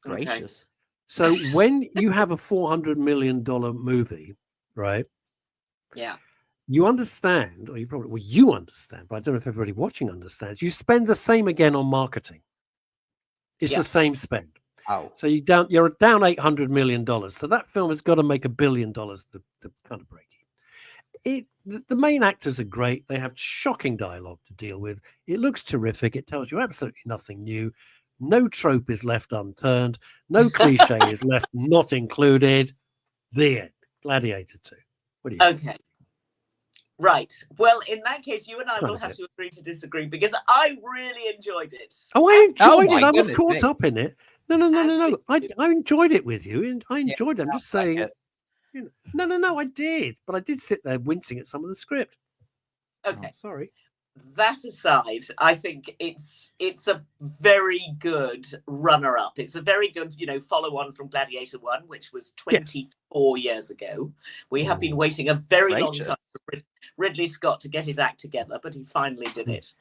Gracious. So when you have a $400 million movie, right? Yeah. You understand, or you understand, but I don't know if everybody watching understands. You spend the same again on marketing. It's the same spend. Oh. So you're down $800 million. So that film has got to make $1 billion to kind of break it. The main actors are great. They have shocking dialogue to deal with. It looks terrific. It tells you absolutely nothing new. No trope is left unturned. No cliche is left not included. The end. Gladiator 2. What do you think? Okay. Right. Well, in that case, you and I will have to agree to disagree because I really enjoyed it. Oh, I enjoyed it. I was goodness caught me. up in it. No. I enjoyed it with you. And I enjoyed it. I'm just saying. You know, no, I did. But I did sit there wincing at some of the script. Okay. Oh, sorry. That aside, I think it's a very good runner-up. It's a very good, follow-on from Gladiator 1, which was 24 years ago. We have been waiting a very long time for Ridley Scott to get his act together, but he finally did it.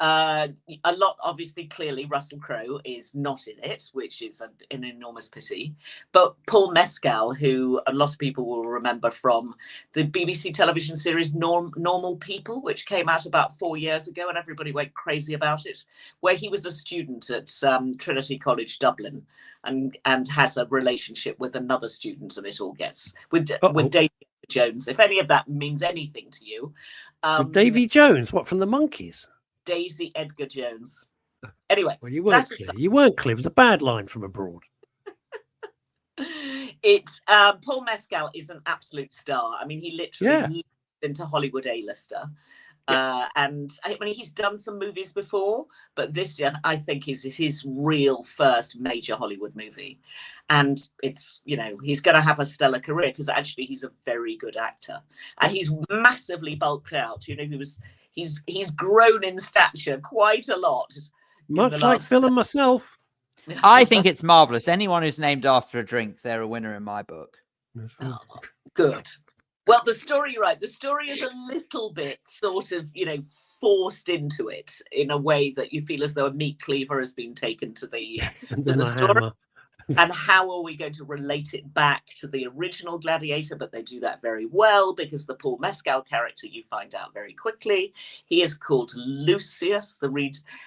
A lot, obviously, clearly, Russell Crowe is not in it, which is an enormous pity. But Paul Mescal, who a lot of people will remember from the BBC television series Normal People, which came out about 4 years ago, and everybody went crazy about it, where he was a student at Trinity College, Dublin, and has a relationship with another student, and it all gets with Davy Jones. If any of that means anything to you, with Davy Jones, what, from the Monkees? Daisy Edgar Jones. Anyway, well, you weren't clear. You weren't clear. It was a bad line from abroad. Paul Mescal is an absolute star. I mean, he literally leads into Hollywood A-lister. And I mean, he's done some movies before, but this, I think, is his real first major Hollywood movie. And it's, he's going to have a stellar career because actually he's a very good actor. And he's massively bulked out. He's grown in stature quite a lot. Much like Phil and myself. I think it's marvelous. Anyone who's named after a drink, they're a winner in my book. Oh, good. Well, the story is a little bit sort of, forced into it in a way that you feel as though a meat cleaver has been taken to the story. And how are we going to relate it back to the original Gladiator? But they do that very well because the Paul Mescal character, you find out very quickly, he is called Lucius,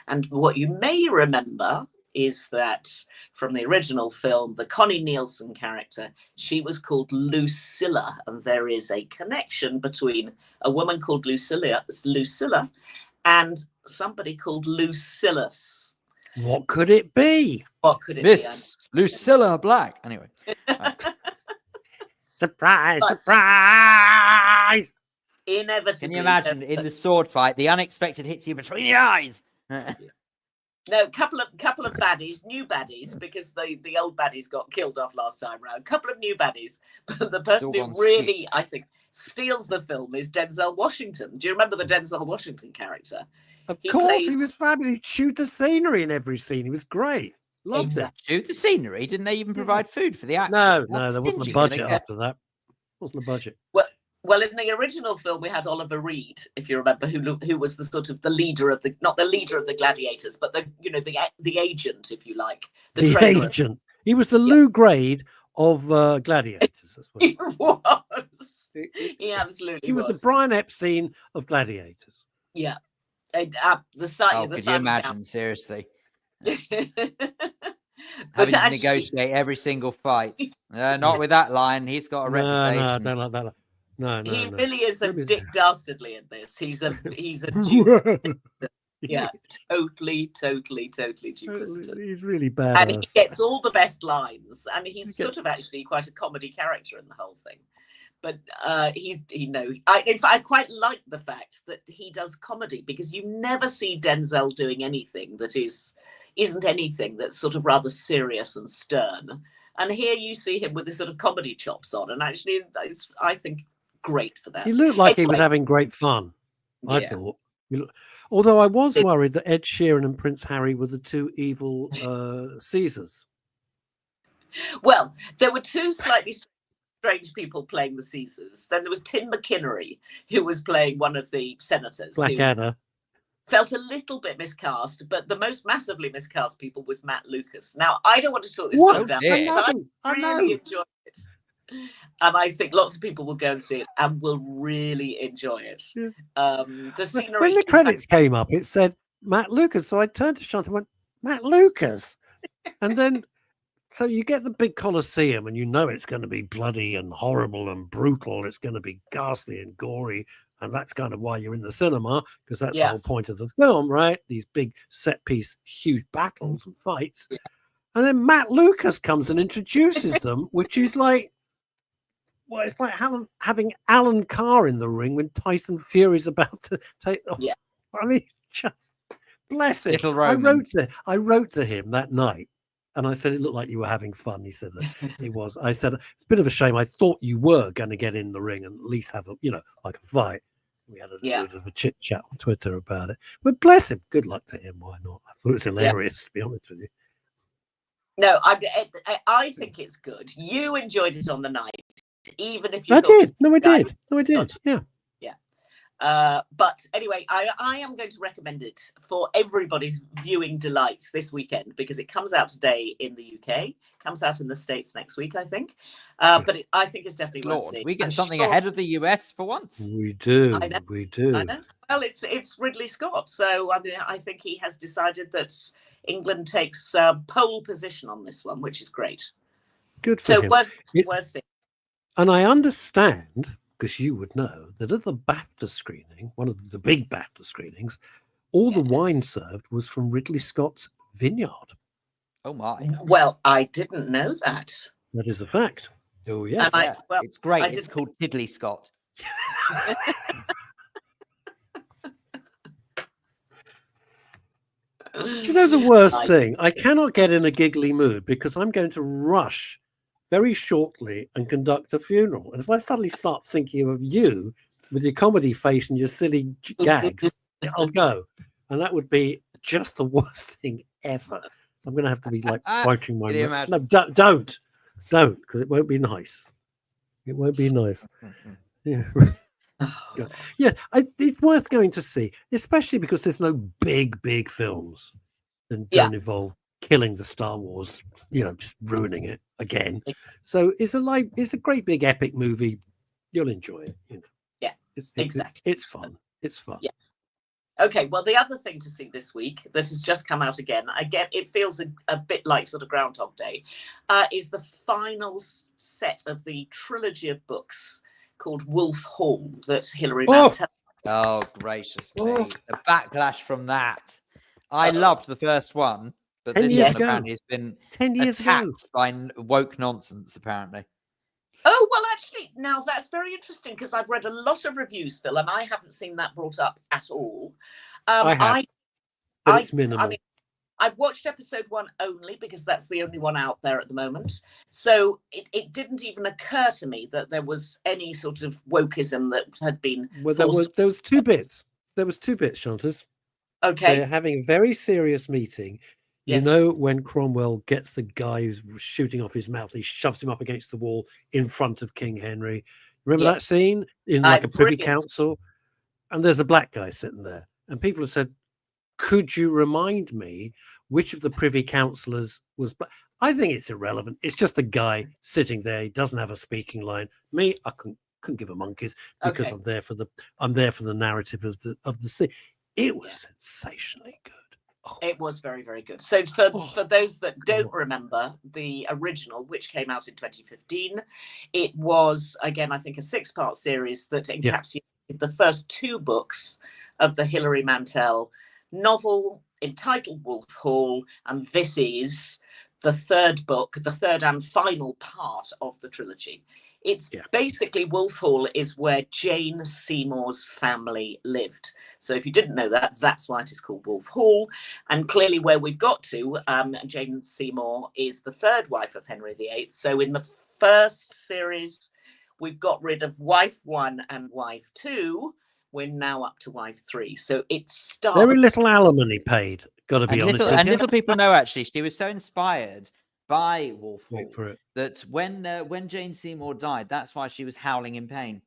and what you may remember is that from the original film, the Connie Nielsen character, she was called Lucilla, and there is a connection between a woman called Lucilla and somebody called Lucillus. What could it be? What could it be? Miss Lucilla Black. Anyway. Surprise! Inevitably. Can you imagine in the sword fight, the unexpected hits you between the eyes? No, couple of baddies, new baddies, because the old baddies got killed off last time round. Couple of new baddies, but the person who really, I think, steals the film is Denzel Washington. Do you remember the Denzel Washington character? Of course, he was fabulous. Shoot the scenery in every scene. He was great. Loved it. Shoot the scenery. Didn't they even provide food for the actors? No, there wasn't a budget after that. Wasn't a budget. Well, in the original film, we had Oliver Reed, if you remember, who was the sort of the leader of not the leader of the gladiators, but the agent, if you like, the agent. He was the Lou Grade of gladiators. That's what he was. He absolutely was. He was the Brian Epstein of gladiators. Yeah, the side. Could you imagine? Seriously. Having to negotiate every single fight. Not with that line. He's got a reputation. No, I don't like that line. No. He really is a Dick Dastardly in this. He's a Duke. Yeah, totally duplicitous. He's really bad. And he gets all the best lines. And he's sort of actually quite a comedy character in the whole thing. But I quite like the fact that he does comedy because you never see Denzel doing anything that isn't anything that's sort of rather serious and stern. And here you see him with this sort of comedy chops on. And actually, I think, great for that. He looked like he was having great fun, I thought. Although I was worried that Ed Sheeran and Prince Harry were the two evil Caesars. Well, there were two slightly strange people playing the Caesars. Then there was Tim McInnery, who was playing one of the senators. Blackadder. felt a little bit miscast, but the most massively miscast people was Matt Lucas. Now, I don't want to talk this film down, but I really enjoyed it. And I think lots of people will go and see it and will really enjoy it. Yeah. The scenery. When the credits came up, it said Matt Lucas. So I turned to Chantal and went, Matt Lucas. And then, so you get the big Colosseum and you know it's going to be bloody and horrible and brutal. It's going to be ghastly and gory. And that's kind of why you're in the cinema, because that's the whole point of the film, right? These big set piece, huge battles and fights. Yeah. And then Matt Lucas comes and introduces them, which is like, well, it's like having Alan Carr in the ring when Tyson Fury's about to take. Oh, yeah, I mean, just bless him. I wrote to him that night, and I said it looked like you were having fun. He said that it was. I said it's a bit of a shame. I thought you were going to get in the ring and at least have a, like a fight. We had a bit of a chit chat on Twitter about it. But bless him. Good luck to him. Why not? I thought it was hilarious, to be honest with you. No, I think it's good. You enjoyed it on the night. Even if you I did. No, I did. Yeah. But anyway, I am going to recommend it for everybody's viewing delights this weekend, because it comes out today in the UK, comes out in the States next week, I think. But I think it's definitely worth seeing. We get something ahead of the US for once. We do. I know. We do. I know. Well, it's Ridley Scott, so I mean, I think he has decided that England takes pole position on this one, which is great. Good for him. Worth seeing. And I understand, because you would know, that at the BAFTA screening, one of the big BAFTA screenings, all the wine served was from Ridley Scott's vineyard. Oh, my. Well, I didn't know that. That is a fact. Oh, yes. It's great. It's called Tiddly Scott. Do you know the worst thing? I cannot get in a giggly mood because I'm going to rush very shortly and conduct a funeral. And if I suddenly start thinking of you with your comedy face and your silly gags, I'll go. And that would be just the worst thing ever. I'm going to have to be like biting my mouth. No, don't, because it won't be nice. It won't be nice. Yeah. Yeah, it's worth going to see, especially because there's no big films that don't involve killing the Star Wars, just ruining it again. So it's a great big epic movie. You'll enjoy it. Yeah, exactly. It's fun. It's fun. Yeah. Okay, well, the other thing to see this week that has just come out again, it feels a bit like sort of Groundhog Day, is the final set of the trilogy of books called Wolf Hall that Hilary Mantel. Oh, gracious me. The backlash from that. I loved the first one, but this one apparently has been 10 years attacked by woke nonsense, apparently. Oh, well, actually, now that's very interesting because I've read a lot of reviews, Phil, and I haven't seen that brought up at all. I have, but it's minimal. I mean, I've watched episode 1 only because that's the only one out there at the moment. So it didn't even occur to me that there was any sort of wokeism that had been. Well, there was 2 bits. There was 2 bits, Chantas. Okay. They're having a very serious meeting. You know, when Cromwell gets the guy who's shooting off his mouth, he shoves him up against the wall in front of King Henry. Remember that scene in like a Privy Council? And there's a black guy sitting there. And people have said, could you remind me which of the Privy Councillors was black? I think it's irrelevant. It's just a guy sitting there. He doesn't have a speaking line. Me, I couldn't give a monkeys because I'm there for the narrative of the scene. It was sensationally good. Oh. It was very, very good. So for those that don't remember the original, which came out in 2015, it was, again, I think a 6-part series that encapsulated the first 2 books of the Hilary Mantel novel entitled Wolf Hall, and this is the 3rd book, the 3rd and final part of the trilogy. It's basically Wolf Hall is where Jane Seymour's family lived. So if you didn't know that, that's why it is called Wolf Hall. And clearly where we've got to, Jane Seymour is the 3rd wife of Henry VIII. So in the first series, we've got rid of wife 1 and wife 2. We're now up to wife 3. So it starts. Very little alimony paid, got to be honest. And little people know, actually, she was so inspired by Wolf Hall that when Jane Seymour died, that's why she was howling in pain.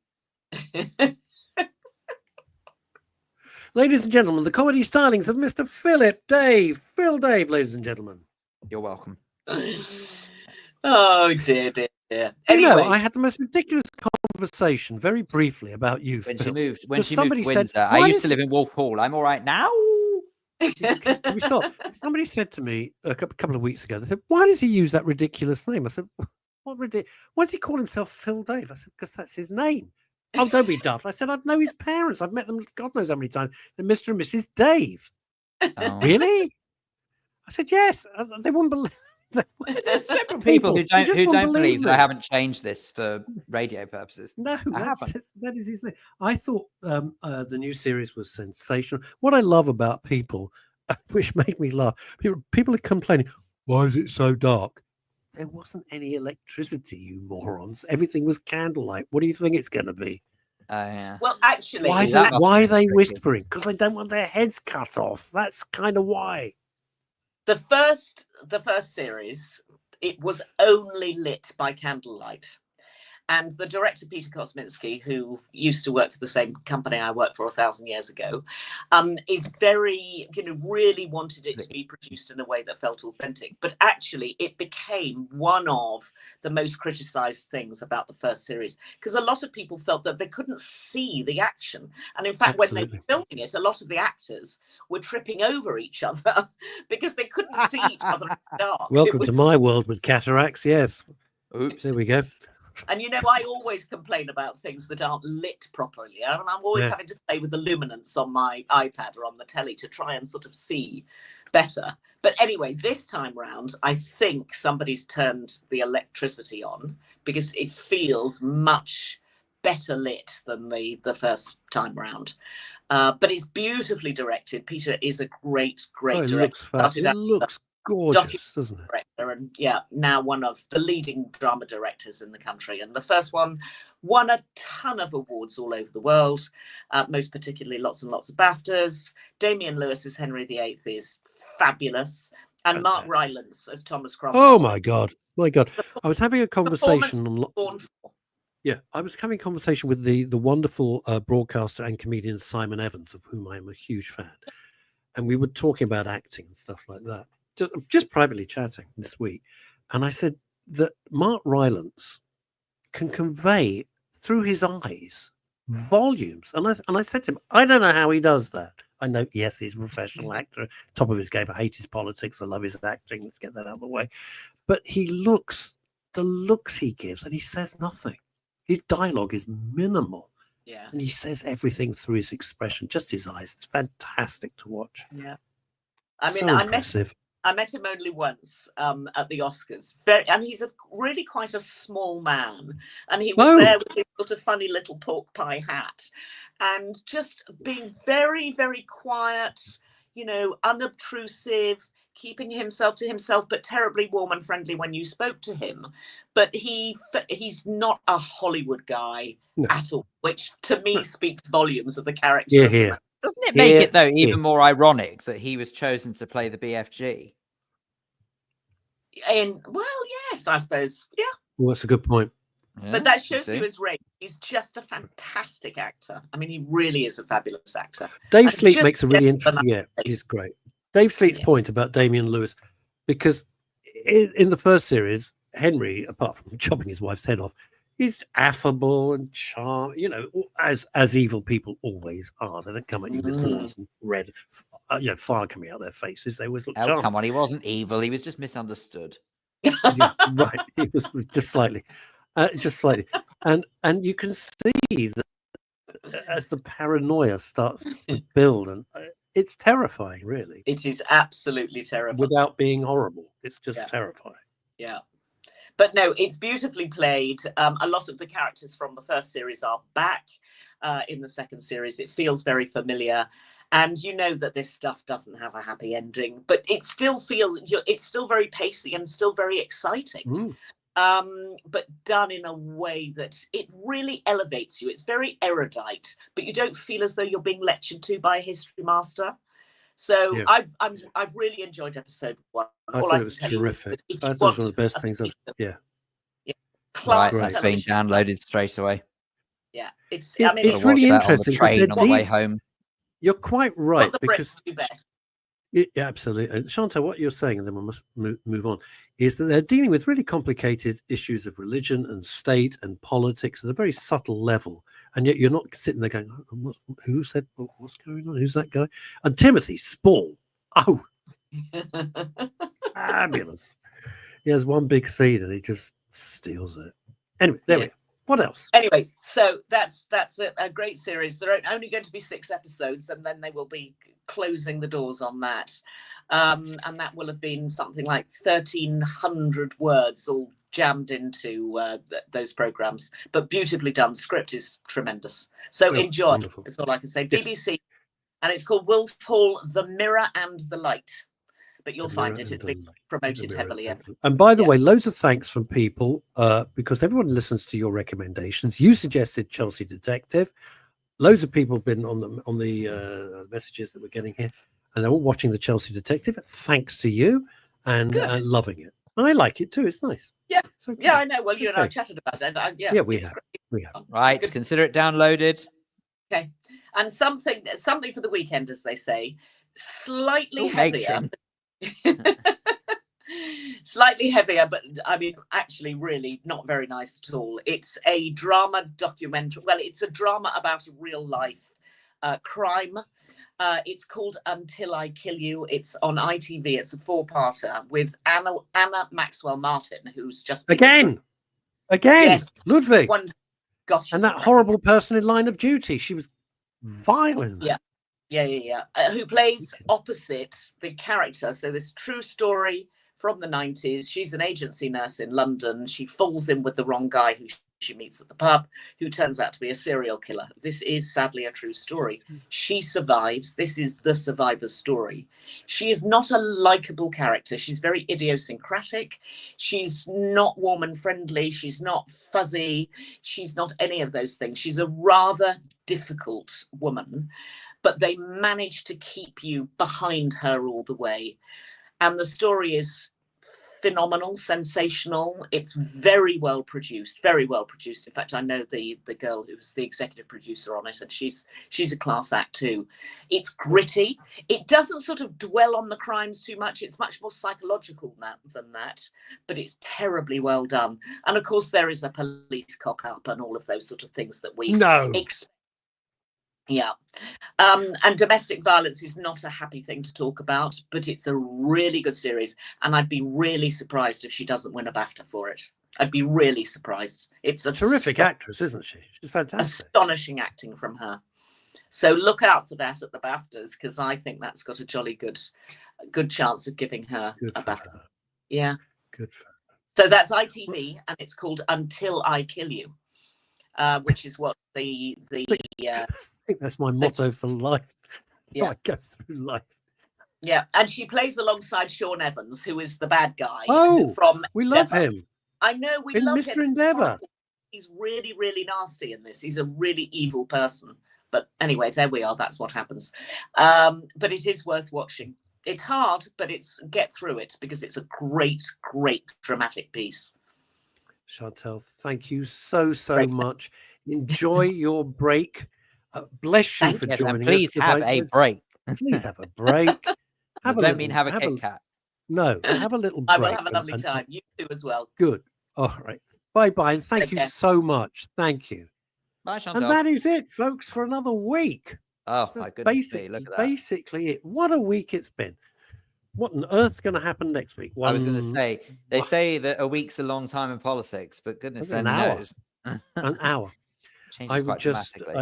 Ladies and gentlemen, the comedy stylings of Mr. Philip Dave. Phil Dave, ladies and gentlemen. You're welcome. Oh, dear. Anyway. You know, I had the most ridiculous conversation very briefly about you, When Phil. she moved to Windsor. Said, I used to live in Wolf Hall. I'm all right now. Can we stop? Somebody said to me a couple of weeks ago, they said, why does he use that ridiculous name? I said, why does he call himself Phil Dave? I said, because that's his name. Oh, don't be daft. I said, I know his parents. I've met them God knows how many times. They're Mr. and Mrs. Dave. Oh. Really? I said, yes. They wouldn't believe. There's several people who don't believe that I haven't changed this for radio purposes. No, that is his name. I thought the new series was sensational. What I love about people, which made me laugh, people are complaining, why is it so dark? There wasn't any electricity, you morons. Everything was candlelight. What do you think it's going to be? Yeah. Well, actually, why are they whispering? Because they don't want their heads cut off. That's kind of why. The first series, it was only lit by candlelight. And the director, Peter Kosminski, who used to work for the same company I worked for 1,000 years ago, is very, really wanted it to be produced in a way that felt authentic. But actually, it became one of the most criticized things about the first series, because a lot of people felt that they couldn't see the action. And in fact, when they were filming it, a lot of the actors were tripping over each other because they couldn't see each other in the dark. Welcome to my world with cataracts, yes. Oops. There we go. And I always complain about things that aren't lit properly. And I'm always having to play with the luminance on my iPad or on the telly to try and sort of see better. But anyway, this time round, I think somebody's turned the electricity on because it feels much better lit than the first time round. But it's beautifully directed. Peter is a great director. It looks gorgeous, doesn't it? Director, and now one of the leading drama directors in the country. And the first one won a ton of awards all over the world, most particularly lots and lots of BAFTAs. Damian Lewis as Henry VIII is fabulous, and Mark Rylance as Thomas Cromwell. Oh my God! I was having a conversation I was having a conversation with the wonderful broadcaster and comedian Simon Evans, of whom I am a huge fan, and we were talking about acting and stuff like that. Just privately chatting this week, and I said that Mark Rylance can convey through his eyes volumes, and I said to him, I don't know how he does that. I know, yes, he's a professional actor, top of his game. I hate his politics. I love his acting. Let's get that out of the way. But the looks he gives, and he says nothing. His dialogue is minimal. Yeah, and he says everything through his expression, just his eyes. It's fantastic to watch. Yeah, I mean, so impressive. I met him only once at the Oscars, and he's really quite a small man, and he was there with his sort of funny little pork pie hat, and just being very, very quiet, unobtrusive, keeping himself to himself, but terribly warm and friendly when you spoke to him. But he's not a Hollywood guy at all, which to me speaks volumes of the character. Yeah. Doesn't it make it, though, even more ironic that he was chosen to play the BFG? Well, yes, I suppose. Yeah. Well, that's a good point. Yeah, but that shows you his range. He's just a fantastic actor. I mean, he really is a fabulous actor. Dave Sleet makes a really interesting... Yeah, he's great. Dave Sleet's point about Damian Lewis, because in the first series, Henry, apart from chopping his wife's head off, is affable and charming, as evil people always are. They don't come at you with horns and red, fire coming out of their faces. They always look charming. Come on, he wasn't evil. He was just misunderstood. Yeah, right. He was just slightly. And you can see that as the paranoia starts to build, and it's terrifying, really. It is absolutely terrifying. Without being horrible. It's just terrifying. Yeah. But no, it's beautifully played. A lot of the characters from the first series are back in the second series. It feels very familiar. And you know that this stuff doesn't have a happy ending, but it still feels, it's still very pacey and still very exciting. But done in a way that it really elevates you. It's very erudite, but you don't feel as though you're being lectured to by a history master. So I've really enjoyed episode 1. I thought it was terrific. I thought it was one of the best things I've... Right, that's being downloaded straight away. Yeah, it's really interesting. On the train on the way home. You're quite right, the because Brits do best. Yeah, absolutely. And Chantal, what you're saying, and then we must move on, is that they're dealing with really complicated issues of religion and state and politics at a very subtle level. And yet you're not sitting there going, who said, what's going on? Who's that guy? And Timothy Spall. Oh, fabulous. He has one big scene and he just steals it. Anyway, there we go. What else? Anyway, so that's a great series. There are only going to be 6 episodes, and then they will be closing the doors on that. And that will have been something like 1,300 words all jammed into those programs, but beautifully done. Script is tremendous. So enjoy. Wonderful. That's all I can say. Yes. BBC, and it's called Wolf Hall, The Mirror and the Light. But you'll find it. It's been promoted heavily. And by the way, loads of thanks from people, because everyone listens to your recommendations. You suggested Chelsea Detective. Loads of people have been on the messages that we're getting here, and they're all watching the Chelsea Detective. Thanks to you, and loving it. And I like it too. It's nice. Yeah, okay. Yeah, I know. Well, you and I chatted about it. Yeah, we have. Right, good. Consider it downloaded. Okay, and something for the weekend, as they say. Slightly heavier. Slightly heavier, but I mean, actually, really not very nice at all. It's a drama documentary. Well, it's a drama about a real life crime. It's called Until I Kill You. It's on ITV. It's a 4-parter with Anna Maxwell Martin, who's just again, yes, Ludwig. Gosh, and that horrible person in Line of Duty. She was violent. Yeah. Who plays opposite the character. So this true story from the 90s. She's an agency nurse in London. She falls in with the wrong guy who she meets at the pub, who turns out to be a serial killer. This is sadly a true story. She survives. This is the survivor's story. She is not a likable character. She's very idiosyncratic. She's not warm and friendly. She's not fuzzy. She's not any of those things. She's a rather difficult woman. But they manage to keep you behind her all the way. And the story is phenomenal, sensational. It's very well produced, very well produced. In fact, I know the girl who's the executive producer on it, and she's a class act too. It's gritty. It doesn't sort of dwell on the crimes too much. It's much more psychological than that, but it's terribly well done. And of course, there is a police cock up and all of those sort of things that we expect. Yeah. And domestic violence is not a happy thing to talk about, but it's a really good series. And I'd be really surprised if she doesn't win a BAFTA for it. I'd be really surprised. It's a terrific actress, isn't she? She's fantastic. Astonishing acting from her. So look out for that at the BAFTAs, because I think that's got a jolly good chance of giving her a BAFTA. Yeah. Good for her. So that's ITV, and it's called Until I Kill You, which is what the I think that's my motto for life. I go through life. Yeah, and she plays alongside Sean Evans, who is the bad guy. From we love him. I know we love Mr. him. Endeavour. He's really, really nasty in this. He's a really evil person. But anyway, there we are. That's what happens. But it is worth watching. It's hard, but get through it, because it's a great, great dramatic piece. Chantal, thank you so much. Enjoy your break. Bless you for joining us. Please have a break. Please have a break. Have a Kit Kat. No, have a little break. I will have a lovely time. You too as well. Good. All right. Bye-bye. And thank you so much. Thank you. Bye, Chantal. And that is it, folks, for another week. Oh, my goodness. Look at that. Basically it. What a week it's been. What on earth's going to happen next week? I was going to say, they say that a week's a long time in politics, but goodness, an hour. An hour. I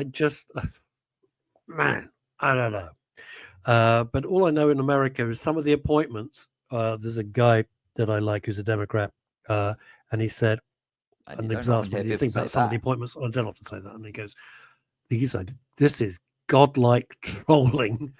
just, man, I don't know. But all I know in America is some of the appointments. There's a guy that I like who's a Democrat, and he said, and he was asked what do you think about some of the appointments. I don't have to say that. And he goes, this is godlike trolling.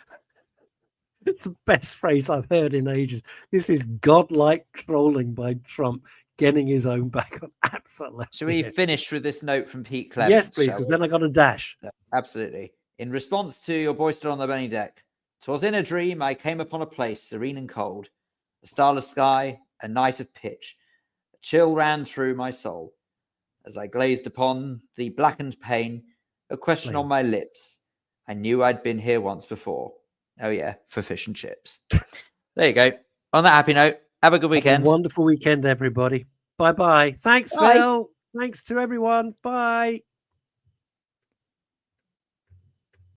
It's the best phrase I've heard in ages. This is godlike trolling by Trump, getting his own back on. Absolutely. Shall we finish with this note from Pete Clements? Yes, please, because then I got a dash. Absolutely. In response to your boy stood on the burning deck, 'twas in a dream I came upon a place serene and cold, a starless sky, a night of pitch. A chill ran through my soul as I glazed upon the blackened pane, a question on my lips, I knew I'd been here once before. Oh, yeah, for fish and chips. There you go. On that happy note, have a good weekend. Have a wonderful weekend, everybody. Bye-bye. Thanks, Bye. Phil. Thanks to everyone. Bye.